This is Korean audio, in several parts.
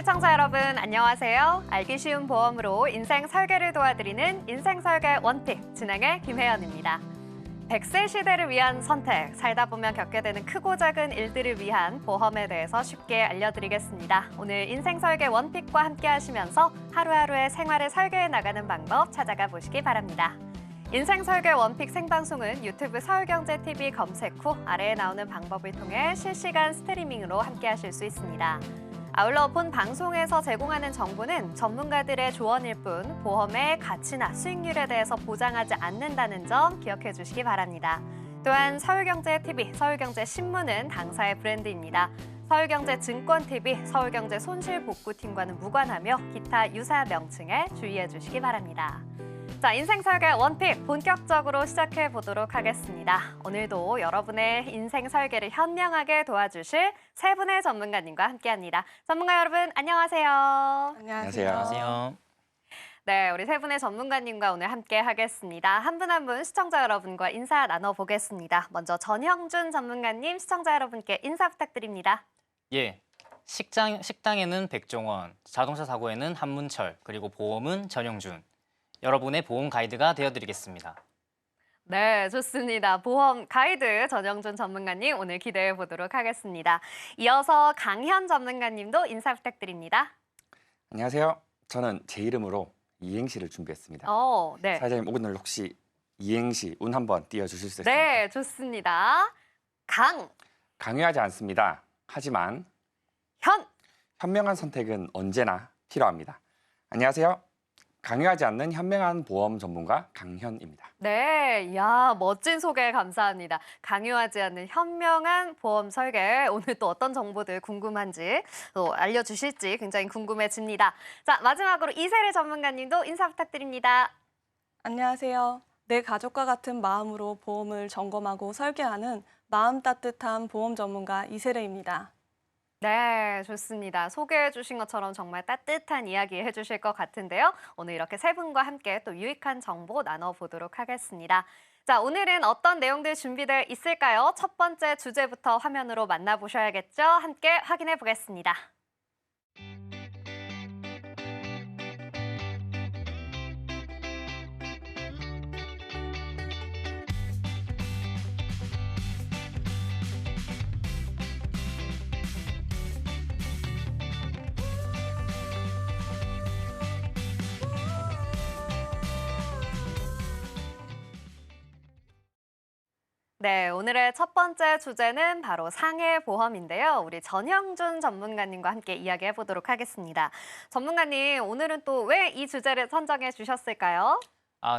시청자 여러분 안녕하세요. 알기 쉬운 보험으로 인생 설계를 도와드리는 인생설계 원픽 진행의 김혜연입니다. 100세 시대를 위한 선택, 살다 보면 겪게 되는 크고 작은 일들을 위한 보험에 대해서 쉽게 알려드리겠습니다. 오늘 인생설계 원픽과 함께 하시면서 하루하루의 생활을 설계해 나가는 방법 찾아가 보시기 바랍니다. 인생설계 원픽 생방송은 유튜브 서울경제TV 검색 후 아래에 나오는 방법을 통해 실시간 스트리밍으로 함께 하실 수 있습니다. 아울러 본 방송에서 제공하는 정보는 전문가들의 조언일 뿐 보험의 가치나 수익률에 대해서 보장하지 않는다는 점 기억해 주시기 바랍니다. 또한 서울경제TV, 서울경제신문은 당사의 브랜드입니다. 서울경제증권TV, 서울경제손실복구팀과는 무관하며 기타 유사 명칭에 주의해 주시기 바랍니다. 자, 인생설계 원픽 본격적으로 시작해 보도록 하겠습니다. 오늘도 여러분의 인생 설계를 현명하게 도와주실 세 분의 전문가님과 함께합니다. 전문가 여러분 안녕하세요. 안녕하세요. 네, 우리 세 분의 전문가님과 오늘 함께 하겠습니다. 한 분 한 분 시청자 여러분과 인사 나눠보겠습니다. 먼저 전형준 전문가님, 시청자 여러분께 인사 부탁드립니다. 예, 식당에는 백종원, 자동차 사고에는 한문철, 그리고 보험은 전형준. 여러분의 보험 가이드가 되어드리겠습니다. 네, 좋습니다. 보험 가이드 전형준 전문가님 오늘 기대해 보도록 하겠습니다. 이어서 강현 전문가님도 인사 부탁드립니다. 안녕하세요. 저는 제 이름으로 이행시를 준비했습니다. 네. 사회자님 오늘 혹시 이행시 운 한번 띄워주실 수 있습니까? 네, 좋습니다. 강요하지 않습니다. 하지만 현명한 선택은 언제나 필요합니다. 안녕하세요. 강요하지 않는 현명한 보험 전문가 강현입니다. 네, 이야, 멋진 소개 감사합니다. 강요하지 않는 현명한 보험 설계. 오늘 또 어떤 정보들 궁금한지 또 알려주실지 굉장히 궁금해집니다. 자, 마지막으로 이세례 전문가님도 인사 부탁드립니다. 안녕하세요. 내 가족과 같은 마음으로 보험을 점검하고 설계하는 마음 따뜻한 보험 전문가 이세례입니다. 네, 좋습니다. 소개해 주신 것처럼 정말 따뜻한 이야기 해주실 것 같은데요. 오늘 이렇게 세 분과 함께 또 유익한 정보 나눠보도록 하겠습니다. 자, 오늘은 어떤 내용들 준비되어 있을까요? 첫 번째 주제부터 화면으로 만나보셔야겠죠? 함께 확인해 보겠습니다. 네, 오늘의 첫 번째 주제는 바로 상해보험인데요. 우리 전형준 전문가님과 함께 이야기해 보도록 하겠습니다. 전문가님, 오늘은 또 왜 이 주제를 선정해 주셨을까요?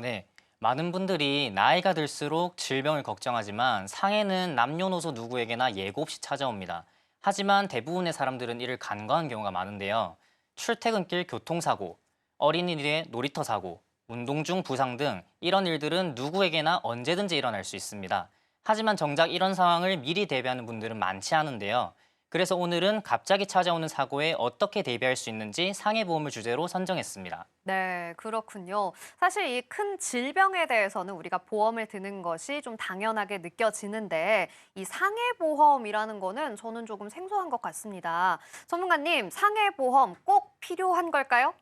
네. 많은 분들이 나이가 들수록 질병을 걱정하지만 상해는 남녀노소 누구에게나 예고 없이 찾아옵니다. 하지만 대부분의 사람들은 이를 간과한 경우가 많은데요. 출퇴근길 교통사고, 어린이들의 놀이터 사고, 운동 중 부상 등 이런 일들은 누구에게나 언제든지 일어날 수 있습니다. 하지만 정작 이런 상황을 미리 대비하는 분들은 많지 않은데요. 그래서 오늘은 갑자기 찾아오는 사고에 어떻게 대비할 수 있는지 상해보험을 주제로 선정했습니다. 네, 그렇군요. 사실 이 큰 질병에 대해서는 우리가 보험을 드는 것이 좀 당연하게 느껴지는데 이 상해보험이라는 거는 저는 조금 생소한 것 같습니다. 전문가님, 상해보험 꼭 필요한 걸까요?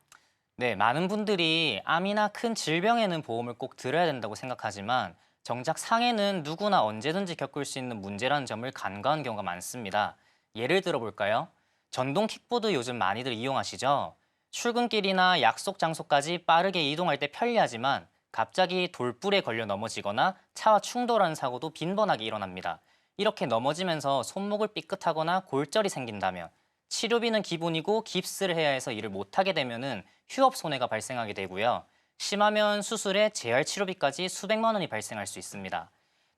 네, 많은 분들이 암이나 큰 질병에는 보험을 꼭 들어야 된다고 생각하지만 정작 상해는 누구나 언제든지 겪을 수 있는 문제라는 점을 간과한 경우가 많습니다. 예를 들어볼까요? 전동 킥보드 요즘 많이들 이용하시죠? 출근길이나 약속 장소까지 빠르게 이동할 때 편리하지만 갑자기 돌불에 걸려 넘어지거나 차와 충돌하는 사고도 빈번하게 일어납니다. 이렇게 넘어지면서 손목을 삐끗하거나 골절이 생긴다면 치료비는 기본이고 깁스를 해야 해서 일을 못하게 되면 휴업 손해가 발생하게 되고요. 심하면 수술에 재활 치료비까지 수백만 원이 발생할 수 있습니다.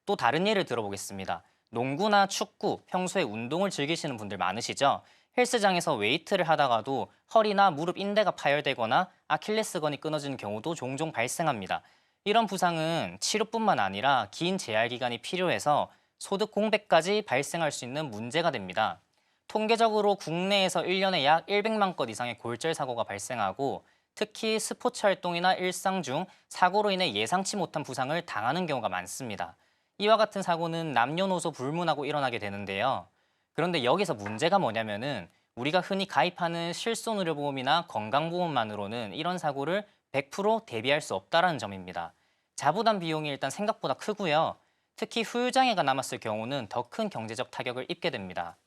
또 다른 예를 들어보겠습니다. 농구나 축구, 평소에 운동을 즐기시는 분들 많으시죠? 헬스장에서 웨이트를 하다가도 허리나 무릎 인대가 파열되거나 아킬레스건이 끊어지는 경우도 종종 발생합니다. 이런 부상은 치료뿐만 아니라 긴 재활 기간이 필요해서 소득 공백까지 발생할 수 있는 문제가 됩니다. 통계적으로 국내에서 1년에 약 100만 건 이상의 골절 사고가 발생하고 특히 스포츠 활동이나 일상 중 사고로 인해 예상치 못한 부상을 당하는 경우가 많습니다. 이와 같은 사고는 남녀노소 불문하고 일어나게 되는데요. 그런데 여기서 문제가 뭐냐면은 우리가 흔히 가입하는 실손의료보험이나 건강보험만으로는 이런 사고를 100% 대비할 수 없다는 점입니다. 자부담 비용이 일단 생각보다 크고요. 특히 후유장애가 남았을 경우는 더 큰 경제적 타격을 입게 됩니다.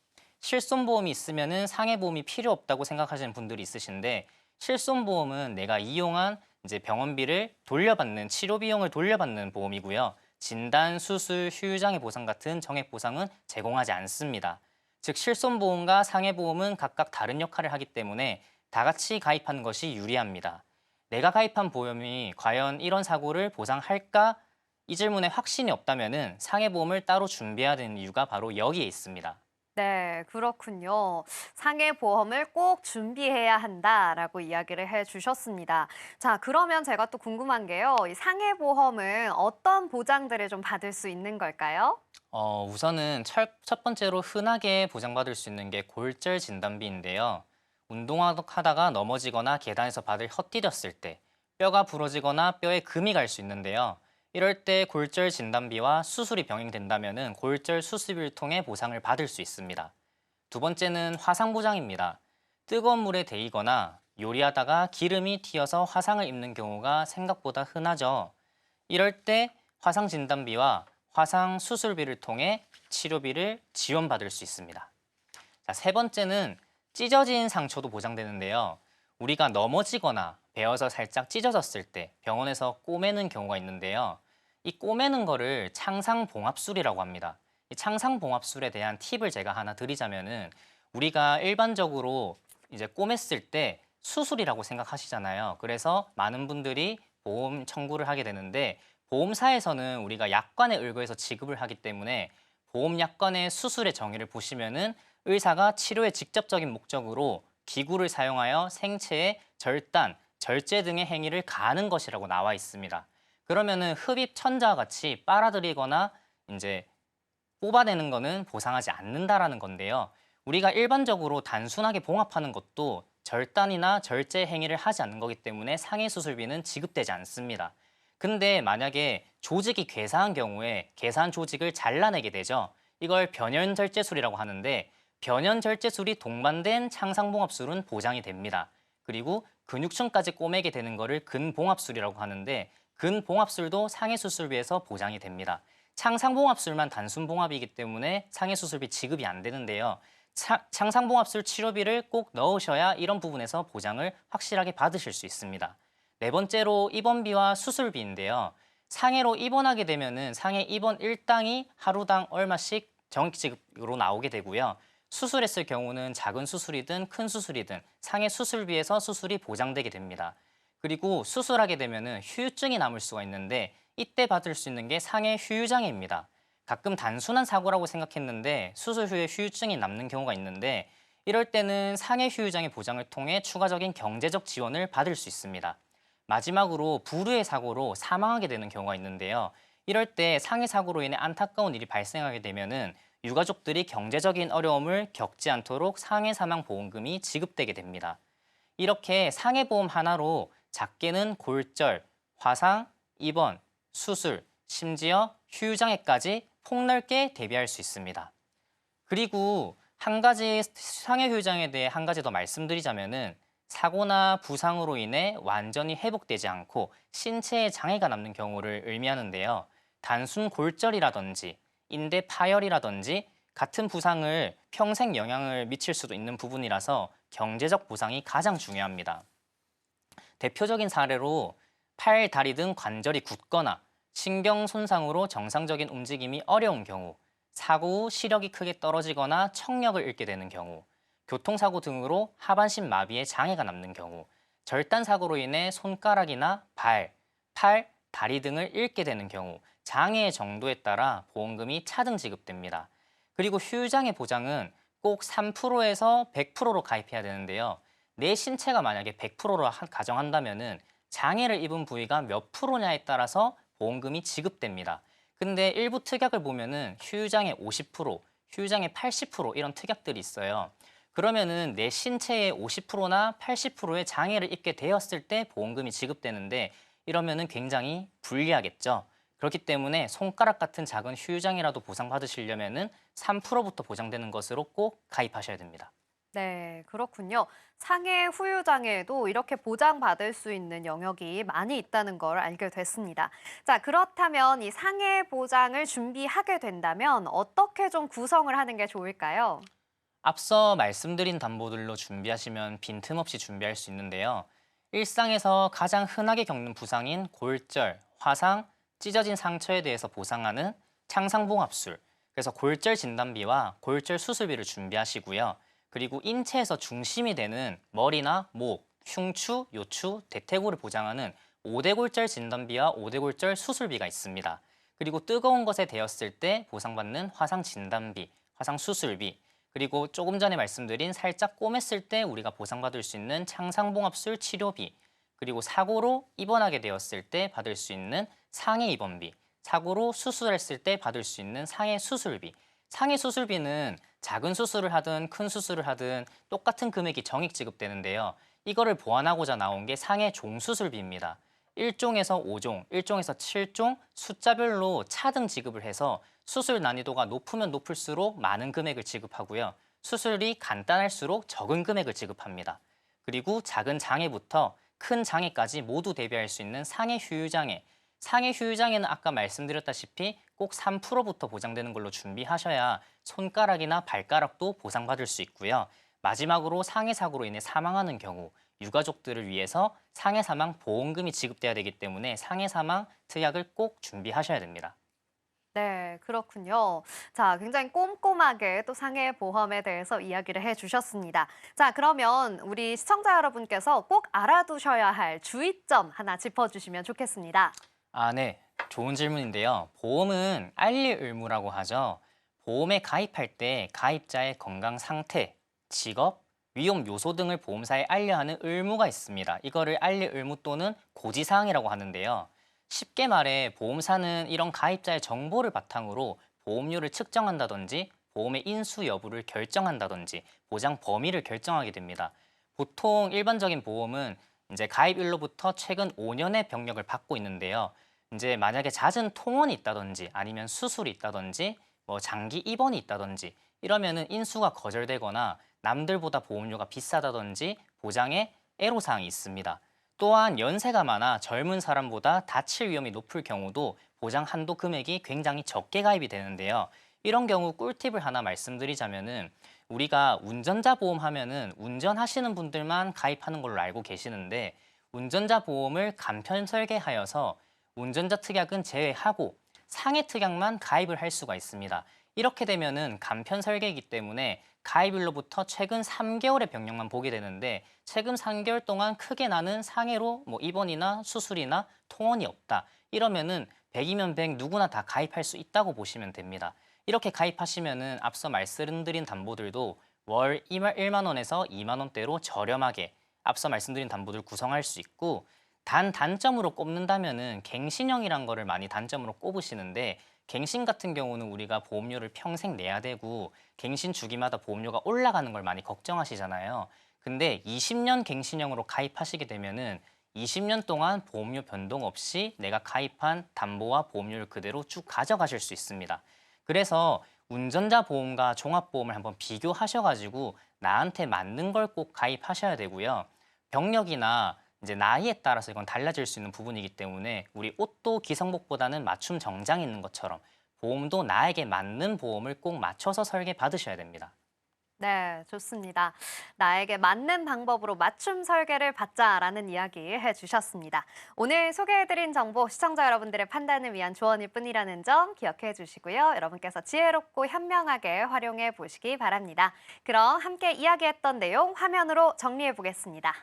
실손보험이 있으면 상해보험이 필요 없다고 생각하시는 분들이 있으신데 실손보험은 내가 이용한 이제 병원비를 돌려받는 치료 비용을 돌려받는 보험이고요. 진단, 수술, 후유장애 보상 같은 정액 보상은 제공하지 않습니다. 즉 실손보험과 상해보험은 각각 다른 역할을 하기 때문에 다 같이 가입하는 것이 유리합니다. 내가 가입한 보험이 과연 이런 사고를 보상할까? 이 질문에 확신이 없다면 상해보험을 따로 준비해야 되는 이유가 바로 여기에 있습니다. 네, 그렇군요. 상해보험을 꼭 준비해야 한다라고 이야기를 해주셨습니다. 자, 그러면 제가 또 궁금한 게요. 이 상해보험은 어떤 보장들을 좀 받을 수 있는 걸까요? 우선은 첫 번째로 흔하게 보장받을 수 있는 게 골절 진단비인데요. 운동하다가 넘어지거나 계단에서 발을 헛디뎠을 때 뼈가 부러지거나 뼈에 금이 갈 수 있는데요. 이럴 때 골절 진단비와 수술이 병행된다면 골절 수술비를 통해 보상을 받을 수 있습니다. 두 번째는 화상 보장입니다. 뜨거운 물에 데이거나 요리하다가 기름이 튀어서 화상을 입는 경우가 생각보다 흔하죠. 이럴 때 화상 진단비와 화상 수술비를 통해 치료비를 지원받을 수 있습니다. 자, 세 번째는 찢어진 상처도 보장되는데요. 우리가 넘어지거나 베어서 살짝 찢어졌을 때 병원에서 꼬매는 경우가 있는데요. 이 꼬매는 거를 창상봉합술이라고 합니다. 이 창상봉합술에 대한 팁을 제가 하나 드리자면은 우리가 일반적으로 이제 꼬맸을 때 수술이라고 생각하시잖아요. 그래서 많은 분들이 보험 청구를 하게 되는데 보험사에서는 우리가 약관에 의거해서 지급을 하기 때문에 보험 약관의 수술의 정의를 보시면은 의사가 치료의 직접적인 목적으로 기구를 사용하여 생체의 절단, 절제 등의 행위를 가하는 것이라고 나와 있습니다. 그러면은 흡입 천자와 같이 빨아들이거나 이제 뽑아내는 거는 보상하지 않는다라는 건데요. 우리가 일반적으로 단순하게 봉합하는 것도 절단이나 절제 행위를 하지 않는 거기 때문에 상해 수술비는 지급되지 않습니다. 근데 만약에 조직이 괴사한 경우에 괴사한 조직을 잘라내게 되죠. 이걸 변연절제술이라고 하는데 변연절제술이 동반된 창상봉합술은 보장이 됩니다. 그리고 근육층까지 꼬매게 되는 거를 근봉합술이라고 하는데 근봉합술도 상해수술비에서 보장이 됩니다. 창상봉합술만 단순봉합이기 때문에 상해수술비 지급이 안 되는데요. 창상봉합술 치료비를 꼭 넣으셔야 이런 부분에서 보장을 확실하게 받으실 수 있습니다. 네 번째로 입원비와 수술비인데요. 상해로 입원하게 되면은 상해 입원 일당이 하루당 얼마씩 정액지급으로 나오게 되고요. 수술했을 경우는 작은 수술이든 큰 수술이든 상해 수술비에서 수술이 보장되게 됩니다. 그리고 수술하게 되면은 후유증이 남을 수가 있는데 이때 받을 수 있는 게 상해 후유장애입니다. 가끔 단순한 사고라고 생각했는데 수술 후에 후유증이 남는 경우가 있는데 이럴 때는 상해 후유장애 보장을 통해 추가적인 경제적 지원을 받을 수 있습니다. 마지막으로 불의의 사고로 사망하게 되는 경우가 있는데요. 이럴 때 상해 사고로 인해 안타까운 일이 발생하게 되면은 유가족들이 경제적인 어려움을 겪지 않도록 상해 사망 보험금이 지급되게 됩니다. 이렇게 상해 보험 하나로 작게는 골절, 화상, 입원, 수술, 심지어 후유장애까지 폭넓게 대비할 수 있습니다. 그리고 한 가지 상해 후유장애에 대해 한 가지 더 말씀드리자면은 사고나 부상으로 인해 완전히 회복되지 않고 신체에 장애가 남는 경우를 의미하는데요. 단순 골절이라든지 인대 파열이라든지 같은 부상을 평생 영향을 미칠 수도 있는 부분이라서 경제적 보상이 가장 중요합니다. 대표적인 사례로 팔, 다리 등 관절이 굳거나 신경 손상으로 정상적인 움직임이 어려운 경우, 사고 후 시력이 크게 떨어지거나 청력을 잃게 되는 경우, 교통사고 등으로 하반신 마비에 장애가 남는 경우, 절단사고로 인해 손가락이나 발, 팔, 다리 등을 잃게 되는 경우, 장애의 정도에 따라 보험금이 차등 지급됩니다. 그리고 후유장애 보장은 꼭 3%에서 100%로 가입해야 되는데요. 내 신체가 만약에 100%로 가정한다면은 장애를 입은 부위가 몇 프로냐에 따라서 보험금이 지급됩니다. 근데 일부 특약을 보면은 후유장애 50%, 후유장애 80% 이런 특약들이 있어요. 그러면은 내 신체의 50%나 80%의 장애를 입게 되었을 때 보험금이 지급되는데 이러면은 굉장히 불리하겠죠. 그렇기 때문에 손가락 같은 작은 후유장애라도 보상받으시려면은 3%부터 보장되는 것으로 꼭 가입하셔야 됩니다. 네, 그렇군요. 상해 후유장애에도 이렇게 보장받을 수 있는 영역이 많이 있다는 걸 알게 됐습니다. 자, 그렇다면 이 상해 보장을 준비하게 된다면 어떻게 좀 구성을 하는 게 좋을까요? 앞서 말씀드린 담보들로 준비하시면 빈틈없이 준비할 수 있는데요. 일상에서 가장 흔하게 겪는 부상인 골절, 화상, 찢어진 상처에 대해서 보상하는 창상봉합술, 그래서 골절 진단비와 골절 수술비를 준비하시고요. 그리고 인체에서 중심이 되는 머리나 목, 흉추, 요추, 대퇴골을 보장하는 5대 골절 진단비와 5대 골절 수술비가 있습니다. 그리고 뜨거운 것에 대었을 때 보상받는 화상 진단비, 화상 수술비, 그리고 조금 전에 말씀드린 살짝 꼬맸을 때 우리가 보상받을 수 있는 창상봉합술 치료비, 그리고 사고로 입원하게 되었을 때 받을 수 있는 상해 입원비, 사고로 수술했을 때 받을 수 있는 상해 수술비. 상해 수술비는 작은 수술을 하든 큰 수술을 하든 똑같은 금액이 정액 지급되는데요. 이거를 보완하고자 나온 게 상해 종수술비입니다. 1종에서 5종, 1종에서 7종 숫자별로 차등 지급을 해서 수술 난이도가 높으면 높을수록 많은 금액을 지급하고요. 수술이 간단할수록 적은 금액을 지급합니다. 그리고 작은 장애부터 큰 장애까지 모두 대비할 수 있는 상해 휴유장애. 상해 휴유장애는 아까 말씀드렸다시피 꼭 3%부터 보장되는 걸로 준비하셔야 손가락이나 발가락도 보상받을 수 있고요. 마지막으로 상해 사고로 인해 사망하는 경우 유가족들을 위해서 상해 사망 보험금이 지급돼야 되기 때문에 상해 사망 특약을 꼭 준비하셔야 됩니다. 네, 그렇군요. 자, 굉장히 꼼꼼하게 또 상해 보험에 대해서 이야기를 해주셨습니다. 자, 그러면 우리 시청자 여러분께서 꼭 알아두셔야 할 주의점 하나 짚어주시면 좋겠습니다. 네. 좋은 질문인데요. 보험은 알릴 의무라고 하죠. 보험에 가입할 때 가입자의 건강 상태, 직업, 위험 요소 등을 보험사에 알려야 하는 의무가 있습니다. 이거를 알릴 의무 또는 고지사항이라고 하는데요. 쉽게 말해 보험사는 이런 가입자의 정보를 바탕으로 보험료를 측정한다든지 보험의 인수 여부를 결정한다든지 보장 범위를 결정하게 됩니다. 보통 일반적인 보험은 이제 가입일로부터 최근 5년의 병력을 받고 있는데요. 이제 만약에 잦은 통원이 있다든지 아니면 수술이 있다든지 뭐 장기 입원이 있다든지 이러면은 인수가 거절되거나 남들보다 보험료가 비싸다든지 보장에 애로사항이 있습니다. 또한 연세가 많아 젊은 사람보다 다칠 위험이 높을 경우도 보장 한도 금액이 굉장히 적게 가입이 되는데요. 이런 경우 꿀팁을 하나 말씀드리자면은 우리가 운전자 보험 하면은 운전하시는 분들만 가입하는 걸로 알고 계시는데 운전자 보험을 간편 설계하여서 운전자 특약은 제외하고 상해 특약만 가입을 할 수가 있습니다. 이렇게 되면은 간편 설계이기 때문에 가입일로부터 최근 3개월의 병력만 보게 되는데 최근 3개월 동안 크게 나는 상해로 뭐 입원이나 수술이나 통원이 없다. 이러면은 100이면 100 누구나 다 가입할 수 있다고 보시면 됩니다. 이렇게 가입하시면은 앞서 말씀드린 담보들도 월 1만 원에서 2만 원대로 저렴하게 앞서 말씀드린 담보들 구성할 수 있고 단점으로 꼽는다면은 갱신형이란 거를 많이 단점으로 꼽으시는데 갱신 같은 경우는 우리가 보험료를 평생 내야 되고 갱신 주기마다 보험료가 올라가는 걸 많이 걱정하시잖아요. 근데 20년 갱신형으로 가입하시게 되면은 20년 동안 보험료 변동 없이 내가 가입한 담보와 보험료를 그대로 쭉 가져가실 수 있습니다. 그래서 운전자 보험과 종합보험을 한번 비교하셔가지고 나한테 맞는 걸 꼭 가입하셔야 되고요. 병력이나 이제 나이에 따라서 이건 달라질 수 있는 부분이기 때문에 우리 옷도 기성복보다는 맞춤 정장이 있는 것처럼 보험도 나에게 맞는 보험을 꼭 맞춰서 설계 받으셔야 됩니다. 네, 좋습니다. 나에게 맞는 방법으로 맞춤 설계를 받자라는 이야기 해주셨습니다. 오늘 소개해드린 정보 시청자 여러분들의 판단을 위한 조언일 뿐이라는 점 기억해 주시고요. 여러분께서 지혜롭고 현명하게 활용해 보시기 바랍니다. 그럼 함께 이야기했던 내용 화면으로 정리해 보겠습니다.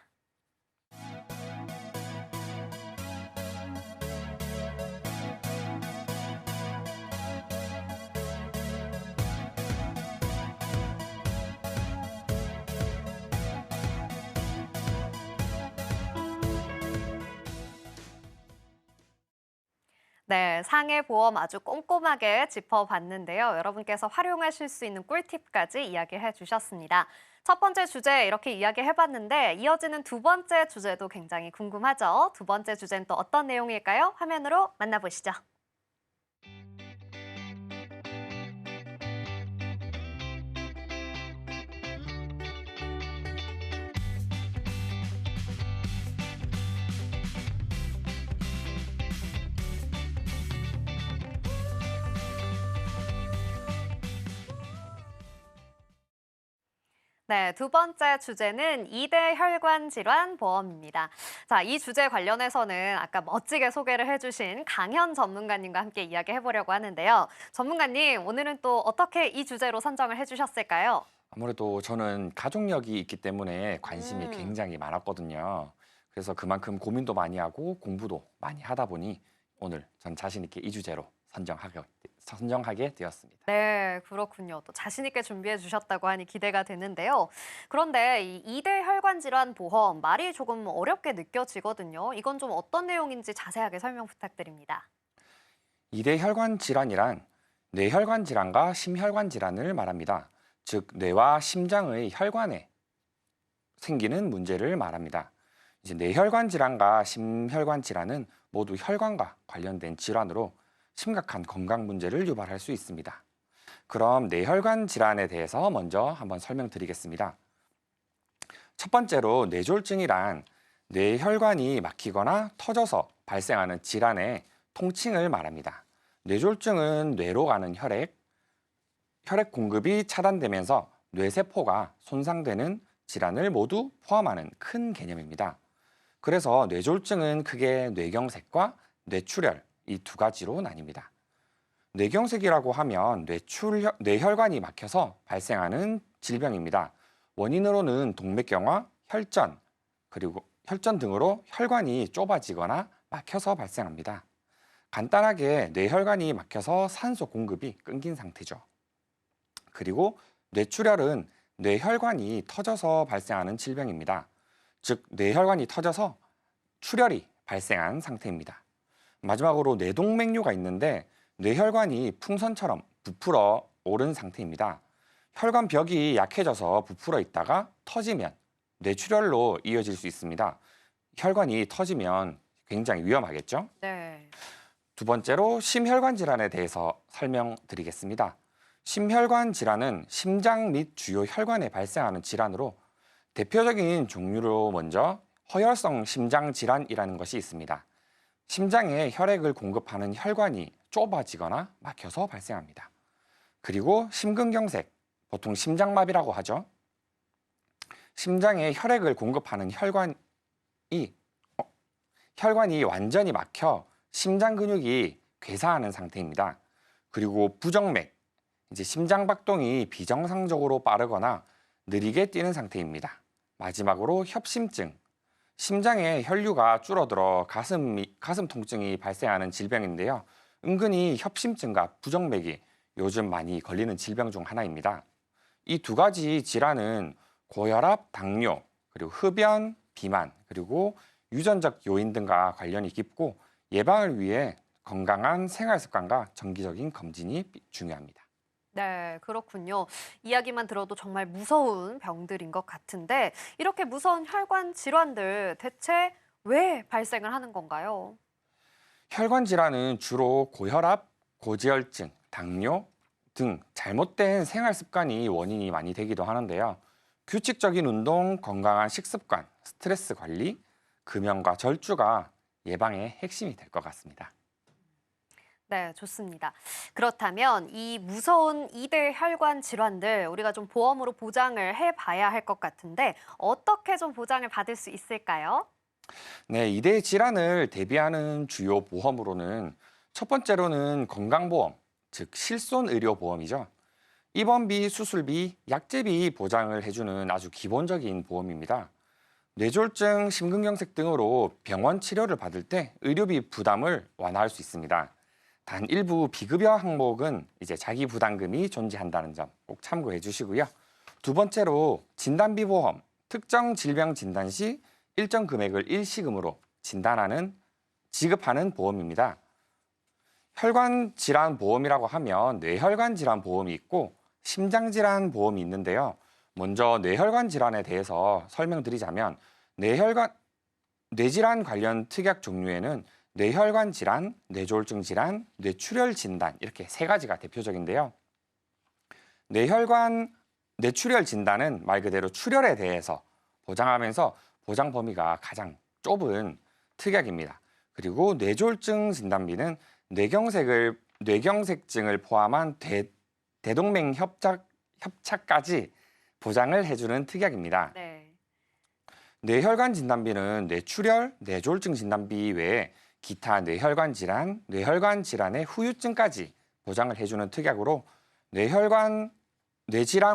네, 상해 보험 아주 꼼꼼하게 짚어봤는데요. 여러분께서 활용하실 수 있는 꿀팁까지 이야기해 주셨습니다. 첫 번째 주제 이렇게 이야기해봤는데 이어지는 두 번째 주제도 굉장히 궁금하죠? 두 번째 주제는 또 어떤 내용일까요? 화면으로 만나보시죠. 네, 두 번째 주제는 이대 혈관 질환 보험입니다. 자, 이 주제 관련해서는 아까 멋지게 소개를 해주신 강현 전문가님과 함께 이야기해보려고 하는데요. 전문가님, 오늘은 또 어떻게 이 주제로 선정을 해주셨을까요? 아무래도 저는 가족력이 있기 때문에 관심이 음. 굉장히 많았거든요. 그래서 그만큼 고민도 많이 하고 공부도 많이 하다 보니 오늘 전 자신 있게 이 주제로 선정하게 되었습니다. 네, 그렇군요. 또 자신 있게 준비해 주셨다고 하니 기대가 되는데요. 그런데 이 이대 혈관 질환 보험 말이 조금 어렵게 느껴지거든요. 이건 좀 어떤 내용인지 자세하게 설명 부탁드립니다. 이대 혈관 질환이란 뇌혈관 질환과 심혈관 질환을 말합니다. 즉 뇌와 심장의 혈관에 생기는 문제를 말합니다. 이제 뇌혈관 질환과 심혈관 질환은 모두 혈관과 관련된 질환으로 심각한 건강 문제를 유발할 수 있습니다. 그럼 뇌혈관 질환에 대해서 먼저 한번 설명드리겠습니다. 첫 번째로 뇌졸중이란 뇌혈관이 막히거나 터져서 발생하는 질환의 통칭을 말합니다. 뇌졸중은 뇌로 가는 혈액 공급이 차단되면서 뇌세포가 손상되는 질환을 모두 포함하는 큰 개념입니다. 그래서 뇌졸중은 크게 뇌경색과 뇌출혈 이 두 가지로 나뉩니다. 뇌경색이라고 하면 뇌혈관이 막혀서 발생하는 질병입니다. 원인으로는 동맥경화, 혈전, 그리고 혈전 등으로 혈관이 좁아지거나 막혀서 발생합니다. 간단하게 뇌혈관이 막혀서 산소 공급이 끊긴 상태죠. 그리고 뇌출혈은 뇌혈관이 터져서 발생하는 질병입니다. 즉 뇌혈관이 터져서 출혈이 발생한 상태입니다. 마지막으로 뇌동맥류가 있는데 뇌혈관이 풍선처럼 부풀어 오른 상태입니다. 혈관 벽이 약해져서 부풀어 있다가 터지면 뇌출혈로 이어질 수 있습니다. 혈관이 터지면 굉장히 위험하겠죠? 네. 두 번째로 심혈관 질환에 대해서 설명드리겠습니다. 심혈관 질환은 심장 및 주요 혈관에 발생하는 질환으로 대표적인 종류로 먼저 허혈성 심장 질환이라는 것이 있습니다. 심장에 혈액을 공급하는 혈관이 좁아지거나 막혀서 발생합니다. 그리고 심근경색, 보통 심장마비라고 하죠. 심장에 혈액을 공급하는 혈관이 완전히 막혀 심장 근육이 괴사하는 상태입니다. 그리고 부정맥, 이제 심장 박동이 비정상적으로 빠르거나 느리게 뛰는 상태입니다. 마지막으로 협심증, 심장에 혈류가 줄어들어 가슴 통증이 발생하는 질병인데요. 은근히 협심증과 부정맥이 요즘 많이 걸리는 질병 중 하나입니다. 이 두 가지 질환은 고혈압, 당뇨, 그리고 흡연, 비만, 그리고 유전적 요인 등과 관련이 깊고 예방을 위해 건강한 생활 습관과 정기적인 검진이 중요합니다. 네, 그렇군요. 이야기만 들어도 정말 무서운 병들인 것 같은데 이렇게 무서운 혈관 질환들 대체 왜 발생을 하는 건가요? 혈관 질환은 주로 고혈압, 고지혈증, 당뇨 등 잘못된 생활 습관이 원인이 많이 되기도 하는데요. 규칙적인 운동, 건강한 식습관, 스트레스 관리, 금연과 절주가 예방의 핵심이 될 것 같습니다. 네, 좋습니다. 그렇다면 이 무서운 이대 혈관 질환들 우리가 좀 보험으로 보장을 해봐야 할 것 같은데 어떻게 좀 보장을 받을 수 있을까요? 네, 이대 질환을 대비하는 주요 보험으로는 첫 번째로는 건강보험, 즉 실손의료보험이죠. 입원비, 수술비, 약제비 보장을 해주는 아주 기본적인 보험입니다. 뇌졸중, 심근경색 등으로 병원 치료를 받을 때 의료비 부담을 완화할 수 있습니다. 단 일부 비급여 항목은 이제 자기 부담금이 존재한다는 점 꼭 참고해 주시고요. 두 번째로 진단비 보험, 특정 질병 진단 시 일정 금액을 일시금으로 지급하는 보험입니다. 혈관 질환 보험이라고 하면 뇌혈관 질환 보험이 있고 심장 질환 보험이 있는데요. 먼저 뇌혈관 질환에 대해서 설명드리자면 뇌질환 관련 특약 종류에는 뇌혈관 질환, 뇌졸중 질환, 뇌출혈 진단 이렇게 세 가지가 대표적인데요. 뇌출혈 진단은 말 그대로 출혈에 대해서 보장하면서 보장 범위가 가장 좁은 특약입니다. 그리고 뇌졸중 진단비는 뇌경색증을 포함한 대동맥 협착까지 보장을 해주는 특약입니다. 네. 뇌혈관 진단비는 뇌출혈, 뇌졸중 진단비 외에 기타 뇌혈관 질환, 뇌혈관 질환의 후유증까지 보장을 해주는 특약으로 뇌질환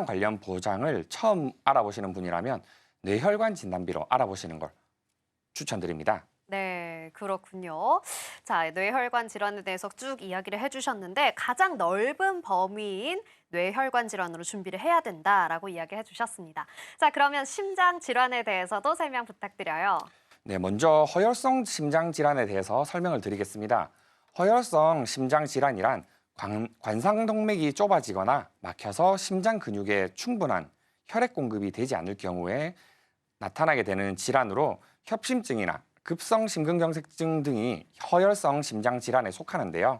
관련 보장을 처음 알아보시는 분이라면 뇌혈관 진단비로 알아보시는 걸 추천드립니다. 네, 그렇군요. 자, 뇌혈관 질환에 대해서 쭉 이야기를 해주셨는데 가장 넓은 범위인 뇌혈관 질환으로 준비를 해야 된다라고 이야기해 주셨습니다. 자, 그러면 심장 질환에 대해서도 설명 부탁드려요. 네, 먼저 허혈성 심장 질환에 대해서 설명을 드리겠습니다. 허혈성 심장 질환이란 관상동맥이 좁아지거나 막혀서 심장 근육에 충분한 혈액 공급이 되지 않을 경우에 나타나게 되는 질환으로 협심증이나 급성 심근경색증 등이 허혈성 심장 질환에 속하는데요.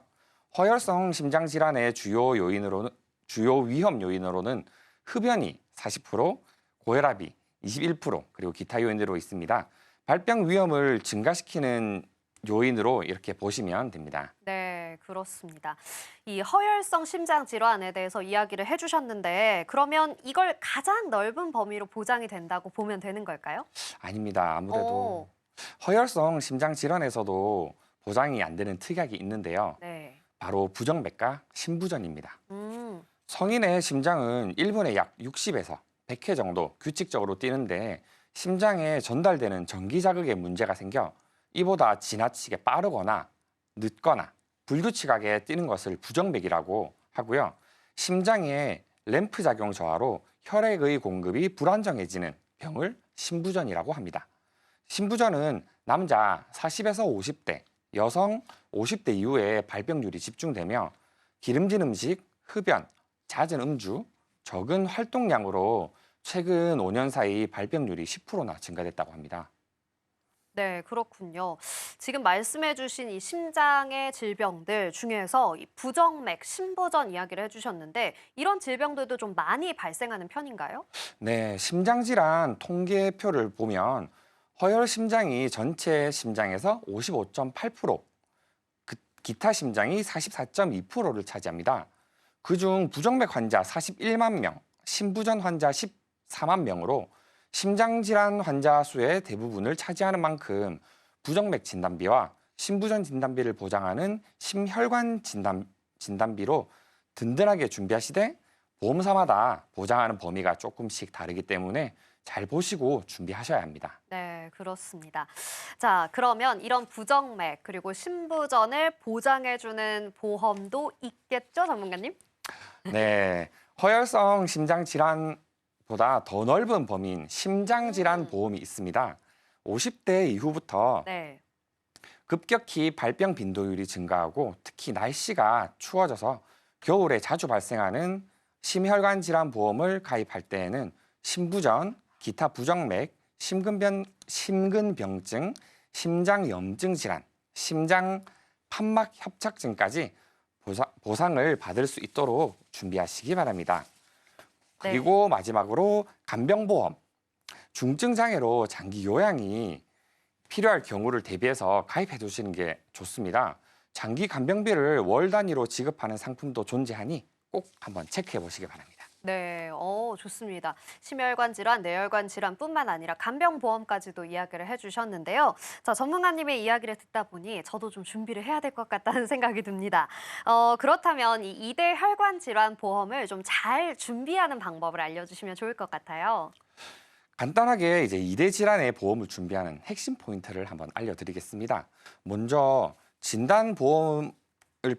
허혈성 심장 질환의 주요 위험 요인으로는 흡연이 40%, 고혈압이 21%, 그리고 기타 요인으로 있습니다. 발병 위험을 증가시키는 요인으로 이렇게 보시면 됩니다. 네, 그렇습니다. 이 허혈성 심장 질환에 대해서 이야기를 해주셨는데 그러면 이걸 가장 넓은 범위로 보장이 된다고 보면 되는 걸까요? 아닙니다. 아무래도 허혈성 심장 질환에서도 보장이 안 되는 특약이 있는데요. 네. 바로 부정맥과 심부전입니다. 음, 성인의 심장은 1분에 약 60에서 100회 정도 규칙적으로 뛰는데 심장에 전달되는 전기 자극에 문제가 생겨 이보다 지나치게 빠르거나 늦거나 불규칙하게 뛰는 것을 부정맥이라고 하고요. 심장의 램프 작용 저하로 혈액의 공급이 불안정해지는 병을 심부전이라고 합니다. 심부전은 남자 40에서 50대, 여성 50대 이후에 발병률이 집중되며 기름진 음식, 흡연, 잦은 음주, 적은 활동량으로 최근 5년 사이 발병률이 10%나 증가됐다고 합니다. 네, 그렇군요. 지금 말씀해주신 이 심장의 질병들 중에서 이 부정맥, 심부전 이야기를 해주셨는데 이런 질병들도 좀 많이 발생하는 편인가요? 네, 심장질환 통계표를 보면 허혈 심장이 전체 심장에서 55.8%, 기타 심장이 44.2%를 차지합니다. 그중 부정맥 환자 41만 명, 심부전 환자 14만 명으로 심장질환 환자 수의 대부분을 차지하는 만큼 부정맥 진단비와 심부전 진단비를 보장하는 심혈관 진단비로 든든하게 준비하시되 보험사마다 보장하는 범위가 조금씩 다르기 때문에 잘 보시고 준비하셔야 합니다. 네, 그렇습니다. 자, 그러면 이런 부정맥 그리고 심부전을 보장해주는 보험도 있겠죠, 전문가님? 네, 허혈성 심장 질환보다 더 넓은 범위인 심장 질환 보험이 있습니다. 50대 이후부터 네. 급격히 발병 빈도율이 증가하고 특히 날씨가 추워져서 겨울에 자주 발생하는 심혈관 질환 보험을 가입할 때에는 심부전, 기타 부정맥, 심근병증, 심장염증 질환, 심장 판막 협착증까지 보상을 받을 수 있도록 준비하시기 바랍니다. 그리고 마지막으로 간병보험, 중증 장애로 장기 요양이 필요할 경우를 대비해서 가입해 두시는 게 좋습니다. 장기 간병비를 월 단위로 지급하는 상품도 존재하니 꼭 한번 체크해 보시기 바랍니다. 네, 좋습니다. 심혈관 질환, 뇌혈관 질환뿐만 아니라 간병보험까지도 이야기를 해주셨는데요. 자, 전문가님의 이야기를 듣다 보니 저도 좀 준비를 해야 될 것 같다는 생각이 듭니다. 그렇다면 이 2대 혈관 질환 보험을 좀 잘 준비하는 방법을 알려주시면 좋을 것 같아요. 간단하게 이제 2대 질환의 보험을 준비하는 핵심 포인트를 한번 알려드리겠습니다. 먼저 진단보험을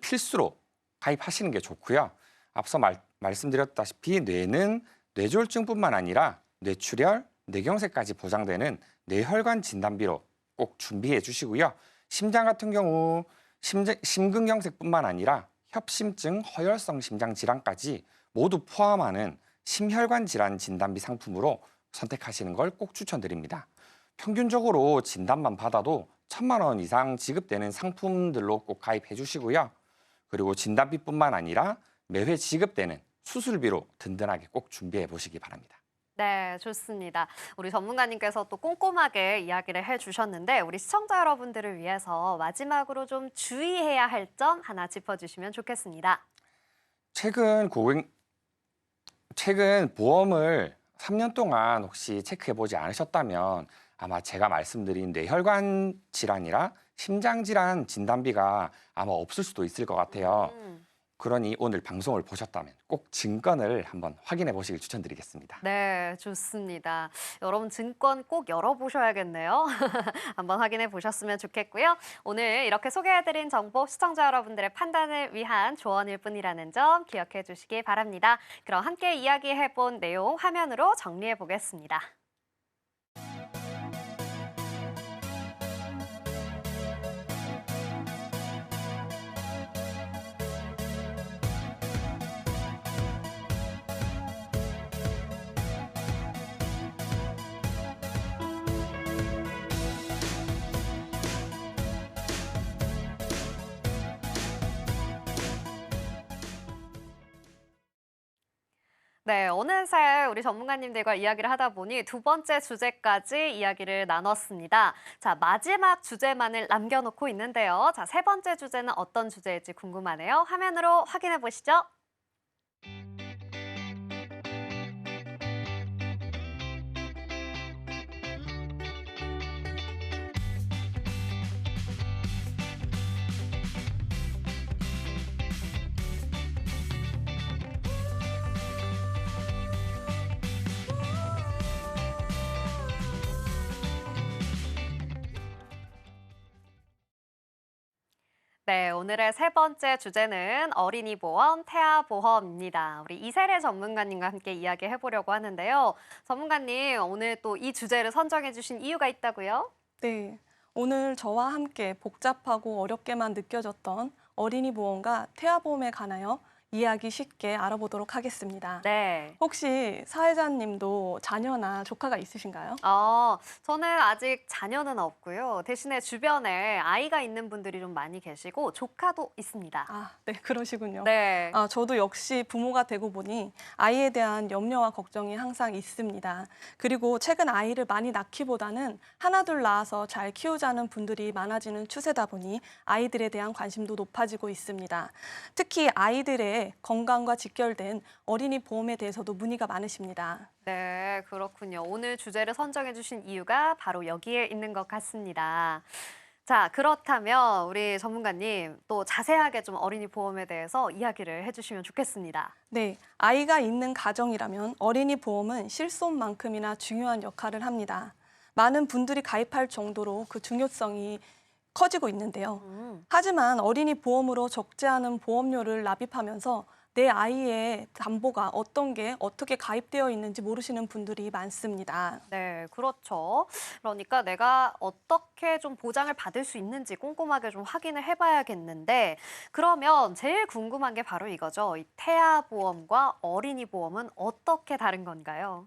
필수로 가입하시는 게 좋고요. 앞서 말씀드렸다시피 뇌는 뇌졸중뿐만 아니라 뇌출혈, 뇌경색까지 보장되는 뇌혈관 진단비로 꼭 준비해 주시고요. 심장 같은 경우 심근경색뿐만 아니라 협심증, 허혈성 심장 질환까지 모두 포함하는 심혈관 질환 진단비 상품으로 선택하시는 걸 꼭 추천드립니다. 평균적으로 진단만 받아도 1,000만 원 이상 지급되는 상품들로 꼭 가입해 주시고요. 그리고 진단비뿐만 아니라 매회 지급되는 수술비로 든든하게 꼭 준비해 보시기 바랍니다. 네, 좋습니다. 우리 전문가님께서 또 꼼꼼하게 이야기를 해주셨는데 우리 시청자 여러분들을 위해서 마지막으로 좀 주의해야 할 점 하나 짚어주시면 좋겠습니다. 최근 보험을 3년 동안 혹시 체크해보지 않으셨다면 아마 제가 말씀드린 뇌혈관 질환이라 심장 질환 진단비가 아마 없을 수도 있을 것 같아요. 그러니 오늘 방송을 보셨다면 꼭 증권을 한번 확인해 보시길 추천드리겠습니다. 네, 좋습니다. 여러분 증권 꼭 열어보셔야겠네요. 한번 확인해 보셨으면 좋겠고요. 오늘 이렇게 소개해드린 정보 시청자 여러분들의 판단을 위한 조언일 뿐이라는 점 기억해 주시기 바랍니다. 그럼 함께 이야기해본 내용 화면으로 정리해 보겠습니다. 네, 어느새 우리 전문가님들과 이야기를 하다 보니 두 번째 주제까지 이야기를 나눴습니다. 자, 마지막 주제만을 남겨놓고 있는데요. 자, 세 번째 주제는 어떤 주제일지 궁금하네요. 화면으로 확인해 보시죠. 네, 오늘의 세 번째 주제는 어린이 보험, 태아 보험입니다. 우리 이세례 전문가님과 함께 이야기해 보려고 하는데요. 전문가님, 오늘 또 이 주제를 선정해 주신 이유가 있다고요? 네, 오늘 저와 함께 복잡하고 어렵게만 느껴졌던 어린이 보험과 태아 보험에 관하여 이야기 쉽게 알아보도록 하겠습니다. 네. 혹시 사회자님도 자녀나 조카가 있으신가요? 저는 아직 자녀는 없고요. 대신에 주변에 아이가 있는 분들이 좀 많이 계시고 조카도 있습니다. 아, 네, 그러시군요. 네. 저도 역시 부모가 되고 보니 아이에 대한 염려와 걱정이 항상 있습니다. 그리고 최근 아이를 많이 낳기보다는 하나 둘 낳아서 잘 키우자는 분들이 많아지는 추세다 보니 아이들에 대한 관심도 높아지고 있습니다. 특히 아이들의 건강과 직결된 어린이 보험에 대해서도 문의가 많으십니다. 네, 그렇군요. 오늘 주제를 선정해 주신 이유가 바로 여기에 있는 것 같습니다. 자, 그렇다면 우리 전문가님 또 자세하게 좀 어린이 보험에 대해서 이야기를 해주시면 좋겠습니다. 네, 아이가 있는 가정이라면 어린이 보험은 실손만큼이나 중요한 역할을 합니다. 많은 분들이 가입할 정도로 그 중요성이 커지고 있는데요. 하지만 어린이 보험으로 적지 않은 보험료를 납입하면서 내 아이의 담보가 어떤 게 어떻게 가입되어 있는지 모르시는 분들이 많습니다. 네, 그렇죠. 그러니까 내가 어떻게 좀 보장을 받을 수 있는지 꼼꼼하게 좀 확인을 해봐야겠는데, 그러면 제일 궁금한 게 바로 이거죠. 이 태아 보험과 어린이 보험은 어떻게 다른 건가요?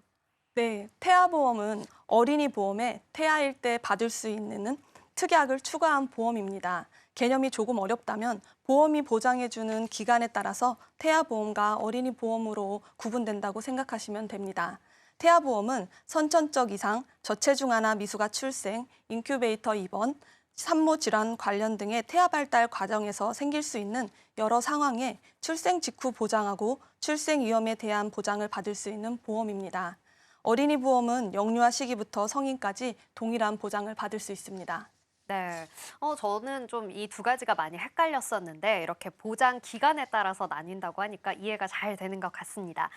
네, 태아보험은 어린이 보험에 태아일 때 받을 수 있는 특약을 추가한 보험입니다. 개념이 조금 어렵다면 보험이 보장해주는 기간에 따라서 태아보험과 어린이 보험으로 구분된다고 생각하시면 됩니다. 태아보험은 선천적 이상, 저체중아나 미숙아 출생, 인큐베이터 입원, 산모 질환 관련 등의 태아 발달 과정에서 생길 수 있는 여러 상황에 출생 직후 보장하고 출생 위험에 대한 보장을 받을 수 있는 보험입니다. 어린이 보험은 영유아 시기부터 성인까지 동일한 보장을 받을 수 있습니다. 네, 저는 좀 이 두 가지가 많이 헷갈렸었는데 이렇게 보장 기간에 따라서 나뉜다고 하니까 이해가 잘 되는 것 같습니다.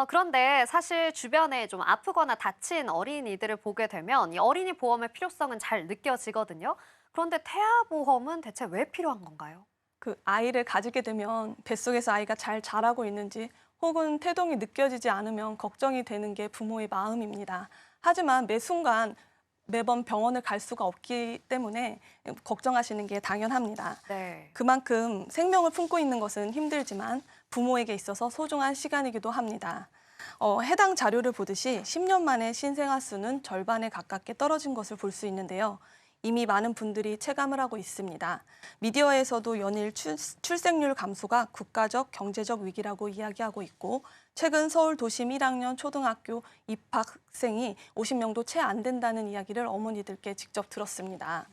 그런데 사실 주변에 좀 아프거나 다친 어린이들을 보게 되면 이 어린이 보험의 필요성은 잘 느껴지거든요. 그런데 태아 보험은 대체 왜 필요한 건가요? 그 아이를 가지게 되면 뱃속에서 아이가 잘 자라고 있는지 혹은 태동이 느껴지지 않으면 걱정이 되는 게 부모의 마음입니다. 하지만 매 순간 매번 병원을 갈 수가 없기 때문에 걱정하시는 게 당연합니다. 네. 그만큼 생명을 품고 있는 것은 힘들지만 부모에게 있어서 소중한 시간이기도 합니다. 해당 자료를 보듯이 10년 만에 신생아 수는 절반에 가깝게 떨어진 것을 볼 수 있는데요. 이미 많은 분들이 체감을 하고 있습니다. 미디어에서도 연일 출생률 감소가 국가적 경제적 위기라고 이야기하고 있고 최근 서울 도심 1학년 초등학교 입학생이 50명도 채 안 된다는 이야기를 어머니들께 직접 들었습니다.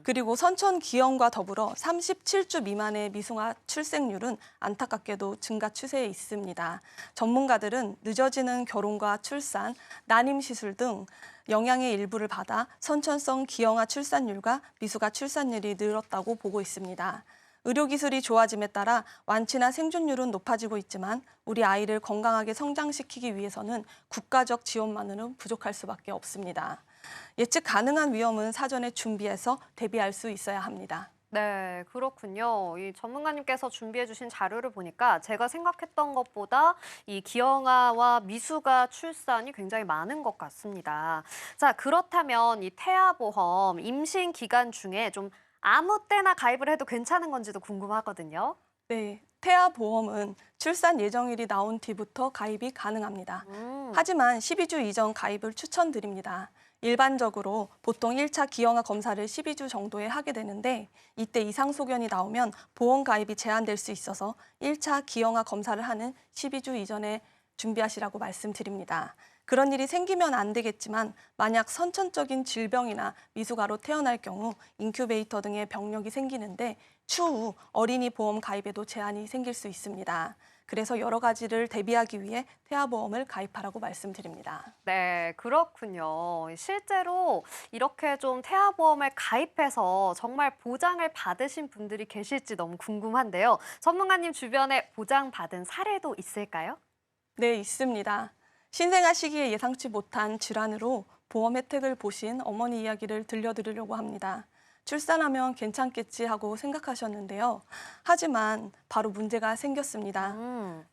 그리고 선천 기형과 더불어 37주 미만의 미숙아 출생률은 안타깝게도 증가 추세에 있습니다. 전문가들은 늦어지는 결혼과 출산, 난임 시술 등 영향의 일부를 받아 선천성 기형아 출산율과 미숙아 출산율이 늘었다고 보고 있습니다. 의료기술이 좋아짐에 따라 완치나 생존율은 높아지고 있지만 우리 아이를 건강하게 성장시키기 위해서는 국가적 지원만으로는 부족할 수밖에 없습니다. 예측 가능한 위험은 사전에 준비해서 대비할 수 있어야 합니다. 네, 그렇군요. 이 전문가님께서 준비해 주신 자료를 보니까 제가 생각했던 것보다 이 기형아와 미숙아 출산이 굉장히 많은 것 같습니다. 자, 그렇다면 이 태아보험 임신 기간 중에 좀 아무 때나 가입을 해도 괜찮은 건지도 궁금하거든요. 네, 태아보험은 출산 예정일이 나온 뒤부터 가입이 가능합니다. 하지만 12주 이전 가입을 추천드립니다. 일반적으로 보통 1차 기형아 검사를 12주 정도에 하게 되는데 이때 이상 소견이 나오면 보험 가입이 제한될 수 있어서 1차 기형아 검사를 하는 12주 이전에 준비하시라고 말씀드립니다. 그런 일이 생기면 안 되겠지만 만약 선천적인 질병이나 미숙아로 태어날 경우 인큐베이터 등의 병력이 생기는데 추후 어린이 보험 가입에도 제한이 생길 수 있습니다. 그래서 여러 가지를 대비하기 위해 태아보험을 가입하라고 말씀드립니다. 네, 그렇군요. 실제로 이렇게 좀 태아보험을 가입해서 정말 보장을 받으신 분들이 계실지 너무 궁금한데요. 전문가님 주변에 보장받은 사례도 있을까요? 네, 있습니다. 신생아 시기에 예상치 못한 질환으로 보험 혜택을 보신 어머니 이야기를 들려드리려고 합니다. 출산하면 괜찮겠지 하고 생각하셨는데요. 하지만 바로 문제가 생겼습니다.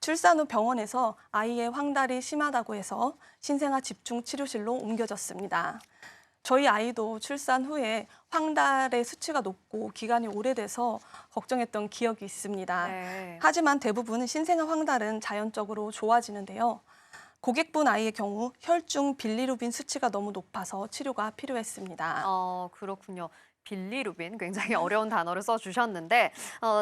출산 후 병원에서 아이의 황달이 심하다고 해서 신생아 집중 치료실로 옮겨졌습니다. 저희 아이도 출산 후에 황달의 수치가 높고 기간이 오래돼서 걱정했던 기억이 있습니다. 네. 하지만 대부분 신생아 황달은 자연적으로 좋아지는데요. 고객분 아이의 경우 혈중 빌리루빈 수치가 너무 높아서 치료가 필요했습니다. 그렇군요. 빌리루빈 굉장히 어려운 단어를 써주셨는데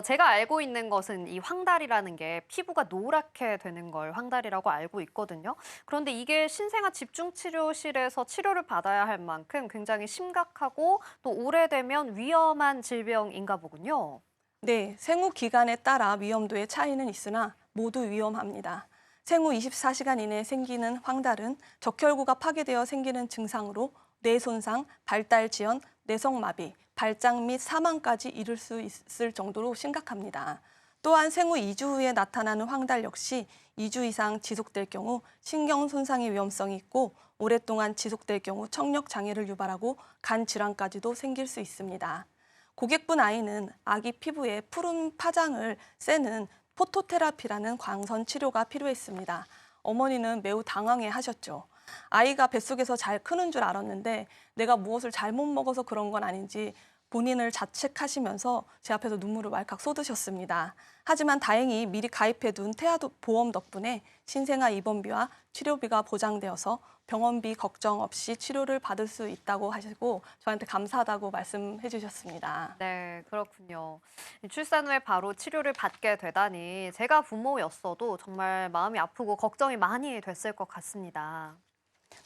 제가 알고 있는 것은 이 황달이라는 게 피부가 노랗게 되는 걸 황달이라고 알고 있거든요. 그런데 이게 신생아 집중치료실에서 치료를 받아야 할 만큼 굉장히 심각하고 또 오래되면 위험한 질병인가 보군요. 네, 생후 기간에 따라 위험도의 차이는 있으나 모두 위험합니다. 생후 24시간 이내에 생기는 황달은 적혈구가 파괴되어 생기는 증상으로 뇌 손상, 발달 지연, 뇌성마비, 발작 및 사망까지 이를 수 있을 정도로 심각합니다. 또한 생후 2주 후에 나타나는 황달 역시 2주 이상 지속될 경우 신경 손상의 위험성이 있고 오랫동안 지속될 경우 청력 장애를 유발하고 간 질환까지도 생길 수 있습니다. 고객분 아이는 아기 피부에 푸른 파장을 쐬는 포토테라피라는 광선 치료가 필요했습니다. 어머니는 매우 당황해 하셨죠. 아이가 뱃속에서 잘 크는 줄 알았는데 내가 무엇을 잘못 먹어서 그런 건 아닌지 본인을 자책하시면서 제 앞에서 눈물을 왈칵 쏟으셨습니다. 하지만 다행히 미리 가입해둔 태아보험 덕분에 신생아 입원비와 치료비가 보장되어서 병원비 걱정 없이 치료를 받을 수 있다고 하시고 저한테 감사하다고 말씀해 주셨습니다. 네, 그렇군요. 출산 후에 바로 치료를 받게 되다니 제가 부모였어도 정말 마음이 아프고 걱정이 많이 됐을 것 같습니다.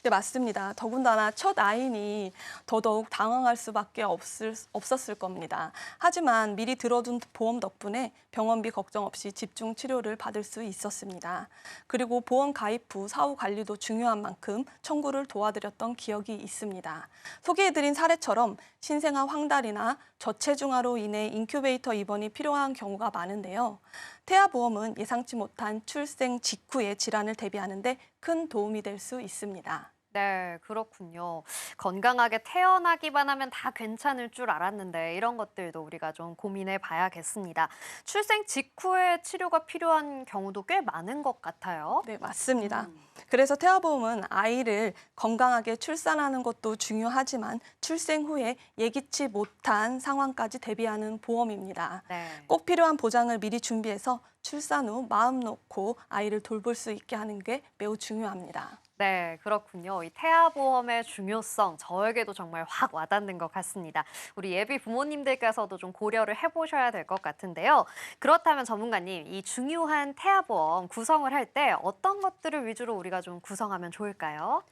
네, 맞습니다. 더군다나 첫 아이니 더더욱 당황할 수밖에 없었을 겁니다. 하지만 미리 들어둔 보험 덕분에 병원비 걱정 없이 집중 치료를 받을 수 있었습니다. 그리고 보험 가입 후 사후 관리도 중요한 만큼 청구를 도와드렸던 기억이 있습니다. 소개해드린 사례처럼 신생아 황달이나 저체중아로 인해 인큐베이터 입원이 필요한 경우가 많은데요. 태아보험은 예상치 못한 출생 직후의 질환을 대비하는 데 큰 도움이 될 수 있습니다. 네, 그렇군요. 건강하게 태어나기만 하면 다 괜찮을 줄 알았는데 이런 것들도 우리가 좀 고민해 봐야겠습니다. 출생 직후에 치료가 필요한 경우도 꽤 많은 것 같아요. 네, 맞습니다. 그래서 태아보험은 아이를 건강하게 출산하는 것도 중요하지만 출생 후에 예기치 못한 상황까지 대비하는 보험입니다. 네. 꼭 필요한 보장을 미리 준비해서 출산 후 마음 놓고 아이를 돌볼 수 있게 하는 게 매우 중요합니다. 네, 그렇군요. 이 태아보험의 중요성 저에게도 정말 확 와닿는 것 같습니다. 우리 예비 부모님들께서도 좀 고려를 해보셔야 될 것 같은데요. 그렇다면 전문가님, 이 중요한 태아보험 구성을 할 때 어떤 것들을 위주로 우리가 좀 구성하면 좋을까요?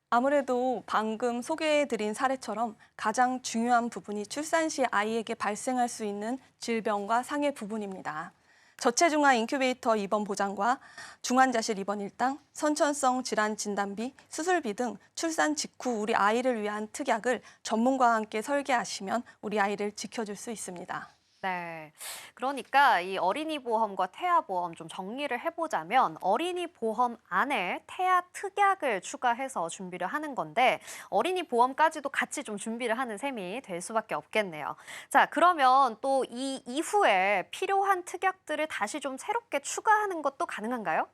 아무래도 방금 소개해드린 사례처럼 가장 중요한 부분이 출산 시 아이에게 발생할 수 있는 질병과 상해 부분입니다. 저체중아 인큐베이터 입원 보장과 중환자실 입원 일당, 선천성 질환 진단비, 수술비 등 출산 직후 우리 아이를 위한 특약을 전문가와 함께 설계하시면 우리 아이를 지켜줄 수 있습니다. 네. 그러니까 이 어린이 보험과 태아 보험 좀 정리를 해보자면 어린이 보험 안에 태아 특약을 추가해서 준비를 하는 건데 어린이 보험까지도 같이 좀 준비를 하는 셈이 될 수밖에 없겠네요. 자, 그러면 또 이 이후에 필요한 특약들을 다시 좀 새롭게 추가하는 것도 가능한가요?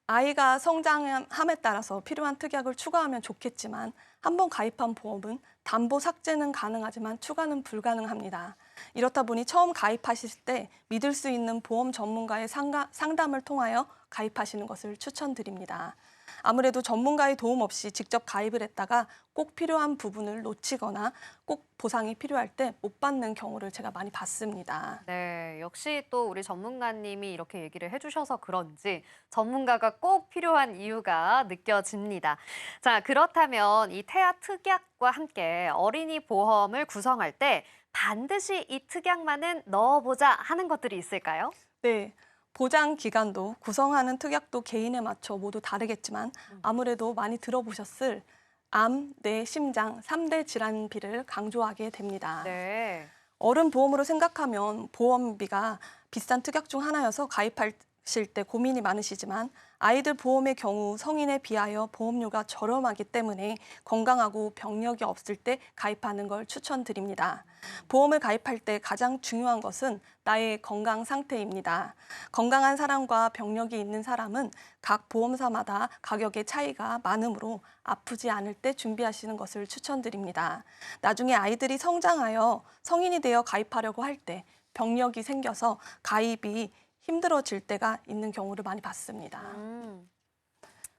아이가 성장함에 따라서 필요한 특약을 추가하면 좋겠지만 한번 가입한 보험은 담보 삭제는 가능하지만 추가는 불가능합니다. 이렇다 보니 처음 가입하실 때 믿을 수 있는 보험 전문가의 상담을 통하여 가입하시는 것을 추천드립니다. 아무래도 전문가의 도움 없이 직접 가입을 했다가 꼭 필요한 부분을 놓치거나 꼭 보상이 필요할 때 못 받는 경우를 제가 많이 봤습니다. 네, 역시 또 우리 전문가님이 이렇게 얘기를 해주셔서 그런지 전문가가 꼭 필요한 이유가 느껴집니다. 자, 그렇다면 이 태아 특약과 함께 어린이 보험을 구성할 때 반드시 이 특약만은 넣어보자 하는 것들이 있을까요? 네. 보장 기간도 구성하는 특약도 개인에 맞춰 모두 다르겠지만 아무래도 많이 들어보셨을 암, 뇌, 심장 3대 질환비를 강조하게 됩니다. 네. 어른 보험으로 생각하면 보험비가 비싼 특약 중 하나여서 가입하실 때 고민이 많으시지만 아이들 보험의 경우 성인에 비하여 보험료가 저렴하기 때문에 건강하고 병력이 없을 때 가입하는 걸 추천드립니다. 보험을 가입할 때 가장 중요한 것은 나의 건강 상태입니다. 건강한 사람과 병력이 있는 사람은 각 보험사마다 가격의 차이가 많으므로 아프지 않을 때 준비하시는 것을 추천드립니다. 나중에 아이들이 성장하여 성인이 되어 가입하려고 할 때 병력이 생겨서 가입이 힘들어질 때가 있는 경우를 많이 봤습니다.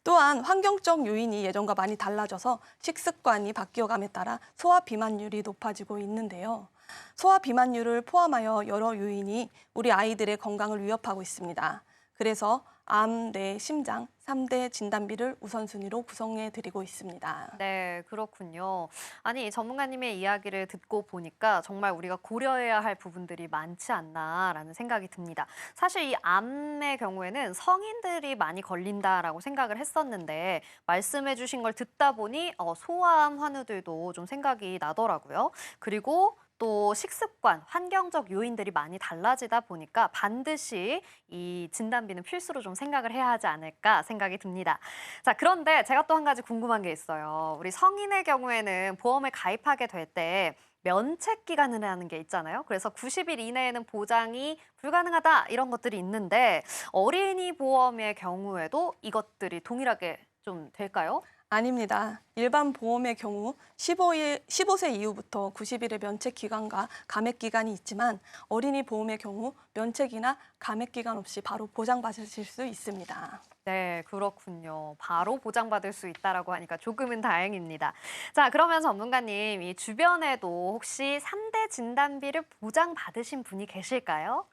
또한 환경적 요인이 예전과 많이 달라져서 식습관이 바뀌어감에 따라 소화 비만율이 높아지고 있는데요. 소화 비만율을 포함하여 여러 요인이 우리 아이들의 건강을 위협하고 있습니다. 그래서 암, 뇌, 심장 3대 진단비를 우선순위로 구성해 드리고 있습니다. 네, 그렇군요. 아니, 전문가님의 이야기를 듣고 보니까 정말 우리가 고려해야 할 부분들이 많지 않나라는 생각이 듭니다. 사실 이 암의 경우에는 성인들이 많이 걸린다라고 생각을 했었는데 말씀해 주신 걸 듣다 보니 소아암 환우들도 좀 생각이 나더라고요. 그리고 또 식습관, 환경적 요인들이 많이 달라지다 보니까 반드시 이 진단비는 필수로 좀 생각을 해야 하지 않을까 생각이 듭니다. 자, 그런데 제가 또 한 가지 궁금한 게 있어요. 우리 성인의 경우에는 보험을 가입하게 될 때 면책 기간이라는 게 있잖아요. 그래서 90일 이내에는 보장이 불가능하다 이런 것들이 있는데 어린이 보험의 경우에도 이것들이 동일하게 좀 될까요? 아닙니다. 일반 보험의 경우 15세 이후부터 90일의 면책 기간과 감액 기간이 있지만 어린이 보험의 경우 면책이나 감액 기간 없이 바로 보장받으실 수 있습니다. 네, 그렇군요. 바로 보장받을 수 있다라고 하니까 조금은 다행입니다. 자, 그러면 전문가님, 이 주변에도 혹시 3대 진단비를 보장받으신 분이 계실까요?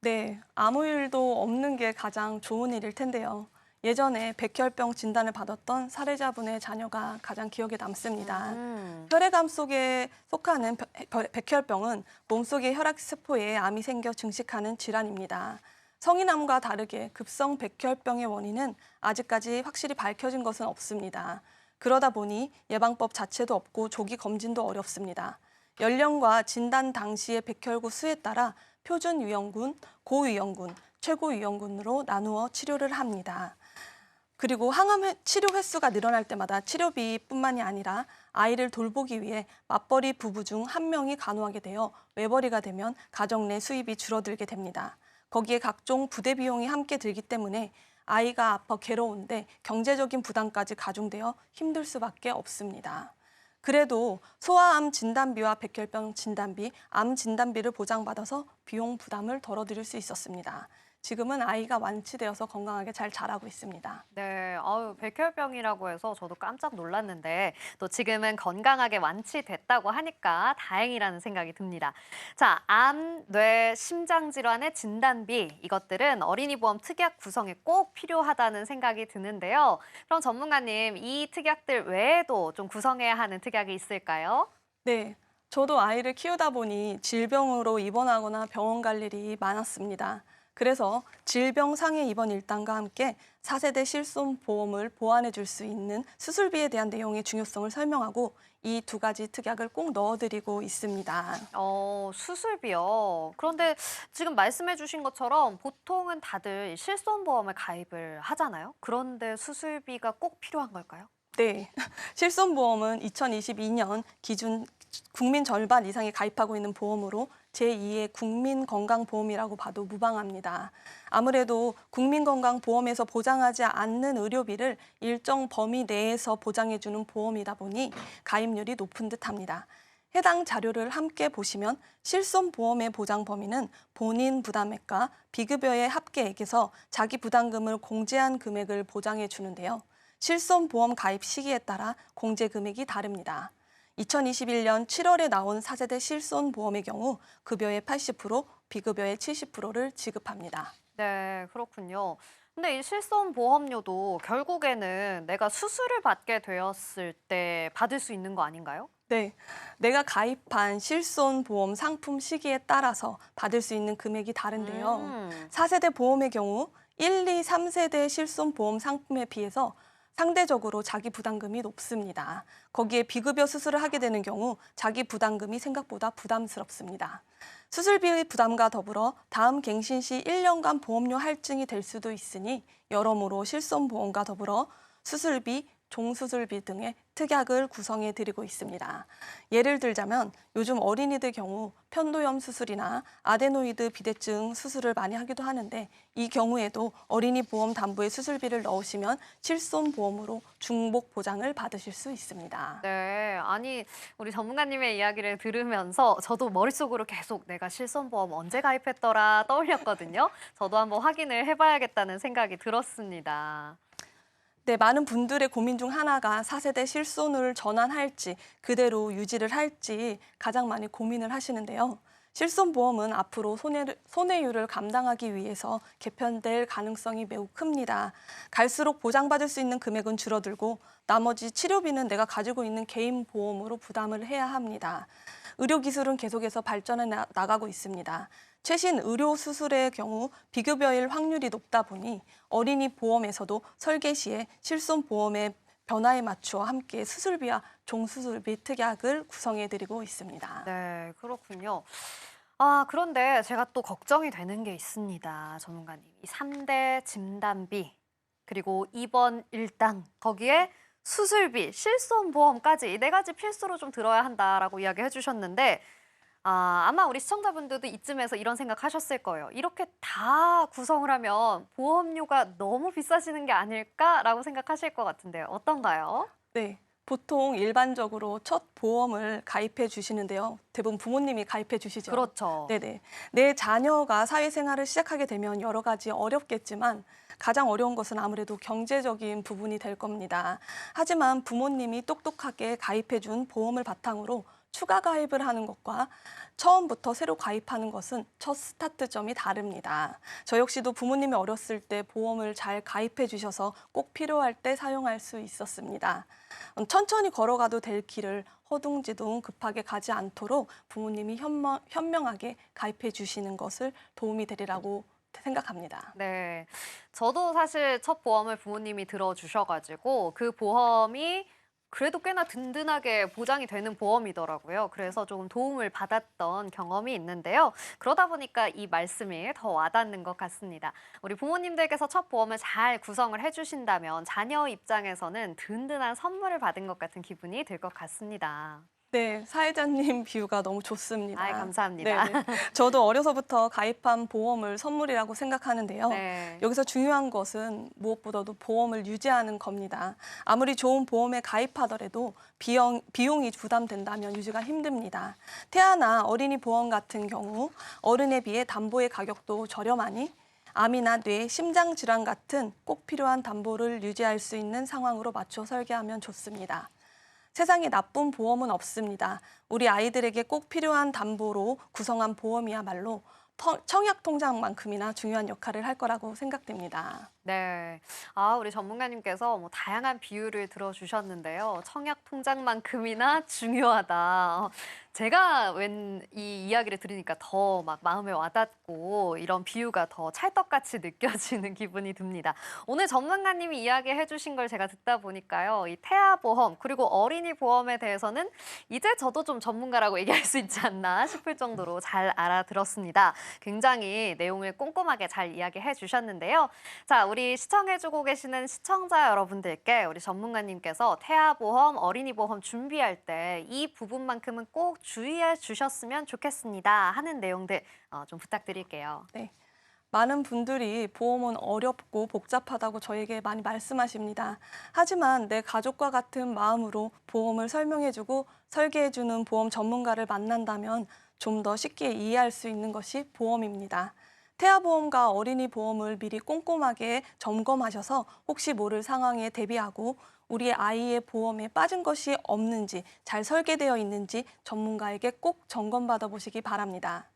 네, 아무 일도 없는 게 가장 좋은 일일 텐데요. 예전에 백혈병 진단을 받았던 사례자분의 자녀가 가장 기억에 남습니다. 혈액암 속에 속하는 백혈병은 몸속의 혈액세포에 암이 생겨 증식하는 질환입니다. 성인암과 다르게 급성 백혈병의 원인은 아직까지 확실히 밝혀진 것은 없습니다. 그러다 보니 예방법 자체도 없고 조기 검진도 어렵습니다. 연령과 진단 당시의 백혈구 수에 따라 표준 위험군, 고위험군, 최고 위험군으로 나누어 치료를 합니다. 그리고 항암 치료 횟수가 늘어날 때마다 치료비뿐만이 아니라 아이를 돌보기 위해 맞벌이 부부 중 한 명이 간호하게 되어 외벌이가 되면 가정 내 수입이 줄어들게 됩니다. 거기에 각종 부대 비용이 함께 들기 때문에 아이가 아파 괴로운데 경제적인 부담까지 가중되어 힘들 수밖에 없습니다. 그래도 소아암 진단비와 백혈병 진단비, 암 진단비를 보장받아서 비용 부담을 덜어드릴 수 있었습니다. 지금은 아이가 완치되어서 건강하게 잘 자라고 있습니다. 네, 백혈병이라고 해서 저도 깜짝 놀랐는데 또 지금은 건강하게 완치됐다고 하니까 다행이라는 생각이 듭니다. 자, 암, 뇌, 심장 질환의 진단비 이것들은 어린이 보험 특약 구성에 꼭 필요하다는 생각이 드는데요. 그럼 전문가님, 이 특약들 외에도 좀 구성해야 하는 특약이 있을까요? 네, 저도 아이를 키우다 보니 질병으로 입원하거나 병원 갈 일이 많았습니다. 그래서 질병 상해 입원 일당과 함께 4세대 실손보험을 보완해 줄 수 있는 수술비에 대한 내용의 중요성을 설명하고 이 두 가지 특약을 꼭 넣어드리고 있습니다. 수술비요. 그런데 지금 말씀해 주신 것처럼 보통은 다들 실손보험을 가입을 하잖아요. 그런데 수술비가 꼭 필요한 걸까요? 네, 실손보험은 2022년 기준 국민 절반 이상이 가입하고 있는 보험으로 제2의 국민건강보험이라고 봐도 무방합니다. 아무래도 국민건강보험에서 보장하지 않는 의료비를 일정 범위 내에서 보장해주는 보험이다 보니 가입률이 높은 듯합니다. 해당 자료를 함께 보시면 실손보험의 보장 범위는 본인 부담액과 비급여의 합계액에서 자기 부담금을 공제한 금액을 보장해 주는데요. 실손보험 가입 시기에 따라 공제 금액이 다릅니다. 2021년 7월에 나온 4세대 실손보험의 경우 급여의 80%, 비급여의 70%를 지급합니다. 네, 그렇군요. 근데 이 실손보험료도 결국에는 내가 수술을 받게 되었을 때 받을 수 있는 거 아닌가요? 네, 내가 가입한 실손보험 상품 시기에 따라서 받을 수 있는 금액이 다른데요. 4세대 보험의 경우 1, 2, 3세대 실손보험 상품에 비해서 상대적으로 자기 부담금이 높습니다. 거기에 비급여 수술을 하게 되는 경우 자기 부담금이 생각보다 부담스럽습니다. 수술비 부담과 더불어 다음 갱신 시 1년간 보험료 할증이 될 수도 있으니 여러모로 실손보험과 더불어 수술비, 종수술비 등의 특약을 구성해 드리고 있습니다. 예를 들자면 요즘 어린이들 경우 편도염 수술이나 아데노이드 비대증 수술을 많이 하기도 하는데 이 경우에도 어린이 보험 담보에 수술비를 넣으시면 실손보험으로 중복 보장을 받으실 수 있습니다. 네, 아니 우리 전문가님의 이야기를 들으면서 저도 머릿속으로 계속 내가 실손보험 언제 가입했더라 떠올렸거든요. 저도 한번 확인을 해봐야겠다는 생각이 들었습니다. 네, 많은 분들의 고민 중 하나가 4세대 실손을 전환할지 그대로 유지를 할지 가장 많이 고민을 하시는데요. 실손보험은 앞으로 손해율을 감당하기 위해서 개편될 가능성이 매우 큽니다. 갈수록 보장받을 수 있는 금액은 줄어들고 나머지 치료비는 내가 가지고 있는 개인 보험으로 부담을 해야 합니다. 의료기술은 계속해서 발전해 나가고 있습니다. 최신 의료 수술의 경우 비급여일 확률이 높다 보니 어린이 보험에서도 설계 시에 실손보험의 변화에 맞추어 함께 수술비와 종수술비 특약을 구성해드리고 있습니다. 네, 그렇군요. 그런데 제가 또 걱정이 되는 게 있습니다, 전문가님. 이 3대 진단비, 그리고 입원 일당, 거기에 수술비, 실손보험까지 이 네 가지 필수로 좀 들어야 한다라고 이야기해 주셨는데 아마 우리 시청자분들도 이쯤에서 이런 생각하셨을 거예요. 이렇게 다 구성을 하면 보험료가 너무 비싸지는 게 아닐까라고 생각하실 것 같은데요. 어떤가요? 네, 보통 일반적으로 첫 보험을 가입해 주시는데요. 대부분 부모님이 가입해 주시죠. 그렇죠. 네네. 내 자녀가 사회생활을 시작하게 되면 여러 가지 어렵겠지만 가장 어려운 것은 아무래도 경제적인 부분이 될 겁니다. 하지만 부모님이 똑똑하게 가입해 준 보험을 바탕으로 추가 가입을 하는 것과 처음부터 새로 가입하는 것은 첫 스타트점이 다릅니다. 저 역시도 부모님이 어렸을 때 보험을 잘 가입해 주셔서 꼭 필요할 때 사용할 수 있었습니다. 천천히 걸어가도 될 길을 허둥지둥 급하게 가지 않도록 부모님이 현명하게 가입해 주시는 것을 도움이 되리라고 생각합니다. 네, 저도 사실 첫 보험을 부모님이 들어주셔가지고 그 보험이 그래도 꽤나 든든하게 보장이 되는 보험이더라고요. 그래서 조금 도움을 받았던 경험이 있는데요. 그러다 보니까 이 말씀이 더 와닿는 것 같습니다. 우리 부모님들께서 첫 보험을 잘 구성을 해주신다면 자녀 입장에서는 든든한 선물을 받은 것 같은 기분이 들 것 같습니다. 네, 사회자님 비유가 너무 좋습니다. 감사합니다. 네네. 저도 어려서부터 가입한 보험을 선물이라고 생각하는데요. 네. 여기서 중요한 것은 무엇보다도 보험을 유지하는 겁니다. 아무리 좋은 보험에 가입하더라도 비용이 부담된다면 유지가 힘듭니다. 태아나 어린이 보험 같은 경우 어른에 비해 담보의 가격도 저렴하니 암이나 뇌, 심장 질환 같은 꼭 필요한 담보를 유지할 수 있는 상황으로 맞춰 설계하면 좋습니다. 세상에 나쁜 보험은 없습니다. 우리 아이들에게 꼭 필요한 담보로 구성한 보험이야말로 청약 통장만큼이나 중요한 역할을 할 거라고 생각됩니다. 네. 우리 전문가님께서 다양한 비유를 들어주셨는데요. 청약 통장만큼이나 중요하다. 제가 이 이야기를 들으니까 더 막 마음에 와닿고 이런 비유가 더 찰떡같이 느껴지는 기분이 듭니다. 오늘 전문가님이 이야기해 주신 걸 제가 듣다 보니까요. 이 태아보험 그리고 어린이 보험에 대해서는 이제 저도 좀 전문가라고 얘기할 수 있지 않나 싶을 정도로 잘 알아들었습니다. 굉장히 내용을 꼼꼼하게 잘 이야기해 주셨는데요. 자, 우리 시청해주고 계시는 시청자 여러분들께 우리 전문가님께서 태아보험, 어린이보험 준비할 때 이 부분만큼은 꼭 주의해 주셨으면 좋겠습니다 하는 내용들 좀 부탁드릴게요. 네. 많은 분들이 보험은 어렵고 복잡하다고 저에게 많이 말씀하십니다. 하지만 내 가족과 같은 마음으로 보험을 설명해주고 설계해주는 보험 전문가를 만난다면 좀 더 쉽게 이해할 수 있는 것이 보험입니다. 태아보험과 어린이 보험을 미리 꼼꼼하게 점검하셔서 혹시 모를 상황에 대비하고 우리 아이의 보험에 빠진 것이 없는지 잘 설계되어 있는지 전문가에게 꼭 점검받아 보시기 바랍니다.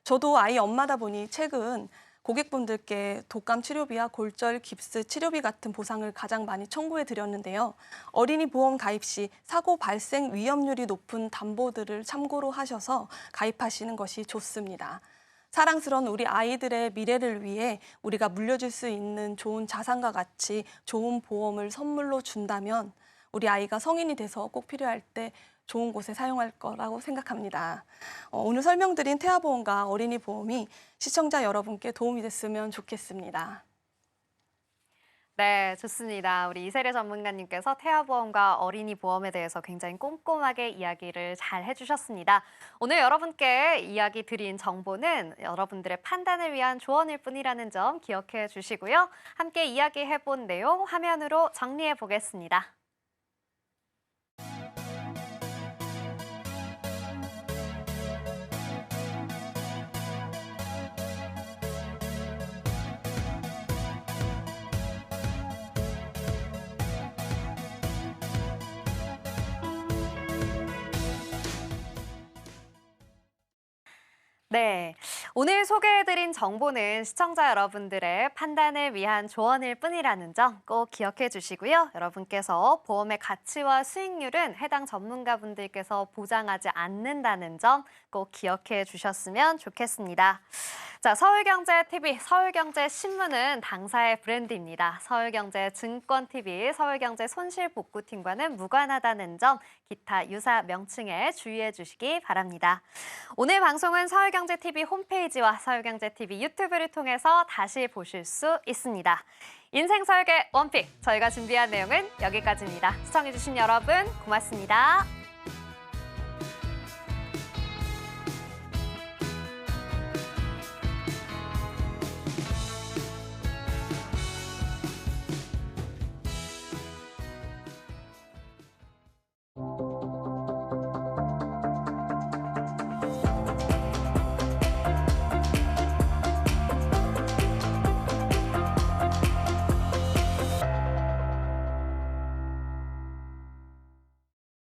저도 아이 엄마다 보니 최근 고객분들께 독감 치료비와 골절 깁스 치료비 같은 보상을 가장 많이 청구해 드렸는데요. 어린이 보험 가입 시 사고 발생 위험률이 높은 담보들을 참고로 하셔서 가입하시는 것이 좋습니다. 사랑스러운 우리 아이들의 미래를 위해 우리가 물려줄 수 있는 좋은 자산과 같이 좋은 보험을 선물로 준다면 우리 아이가 성인이 돼서 꼭 필요할 때 좋은 곳에 사용할 거라고 생각합니다. 오늘 설명드린 태아보험과 어린이 보험이 시청자 여러분께 도움이 됐으면 좋겠습니다. 네, 좋습니다. 우리 이세례 전문가님께서 태아보험과 어린이 보험에 대해서 굉장히 꼼꼼하게 이야기를 잘 해주셨습니다. 오늘 여러분께 이야기 드린 정보는 여러분들의 판단을 위한 조언일 뿐이라는 점 기억해 주시고요. 함께 이야기해본 내용 화면으로 정리해 보겠습니다. 네, 오늘 소개해드린 정보는 시청자 여러분들의 판단을 위한 조언일 뿐이라는 점 꼭 기억해 주시고요. 여러분께서 보험의 가치와 수익률은 해당 전문가분들께서 보장하지 않는다는 점 꼭 기억해 주셨으면 좋겠습니다. 자, 서울경제TV, 서울경제신문은 당사의 브랜드입니다. 서울경제증권TV, 서울경제손실복구팀과는 무관하다는 점 기타 유사 명칭에 주의해 주시기 바랍니다. 오늘 방송은 서울경제TV 홈페이지와 서울경제TV 유튜브를 통해서 다시 보실 수 있습니다. 인생설계 원픽, 저희가 준비한 내용은 여기까지입니다. 시청해주신 여러분 고맙습니다.